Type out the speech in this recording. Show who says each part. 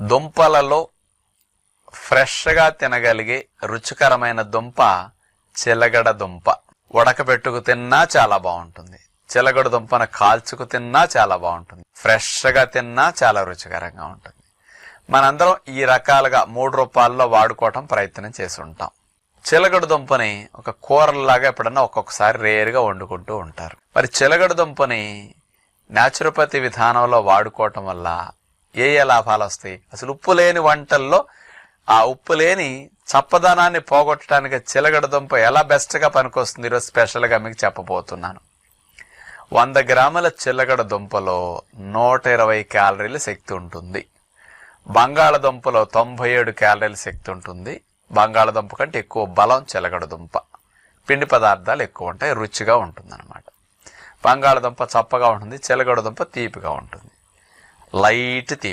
Speaker 1: దుంపలలో ఫ్రెష్గా తినగలిగే రుచికరమైన దుంప చిలగడ దుంప. ఉడకబెట్టుకు తిన్నా చాలా బాగుంటుంది. చిలగడ దుంపను కాల్చుకు తిన్నా చాలా బాగుంటుంది. ఫ్రెష్గా తిన్నా చాలా రుచికరంగా ఉంటుంది. మనందరం ఈ రకాలుగా 3 రూపాయల్లో వాడుకోవటం ప్రయత్నం చేసి ఉంటాం. చిలగడ దుంపని ఒక కూరలాగా ఎప్పుడన్నా ఒక్కొక్కసారి రేరుగా వండుకుంటూ ఉంటారు. మరి చిలగడ దుంపని న్యాచురోపతి విధానంలో వాడుకోవటం వల్ల ఏ లాభాలు వస్తాయి? అసలు ఉప్పు లేని వంటల్లో ఆ ఉప్పు లేని చప్పదనాన్ని పోగొట్టడానికి చిలగడ దుంప ఎలా బెస్ట్గా పనికొస్తుంది ఈరోజు స్పెషల్గా మీకు చెప్పబోతున్నాను. 100 గ్రాముల చిలగడ దుంపలో 120 క్యాలరీల శక్తి ఉంటుంది. బంగాళదుంపలో 97 క్యాలరీల శక్తి ఉంటుంది. బంగాళదుంప కంటే ఎక్కువ బలం చిలగడ దుంప. పిండి పదార్థాలు ఎక్కువ ఉంటాయి, రుచిగా ఉంటుంది అన్నమాట. బంగాళదుంప చప్పగా ఉంటుంది, చిలగడ దుంప తీపిగా ఉంటుంది, లైట్ తీపి.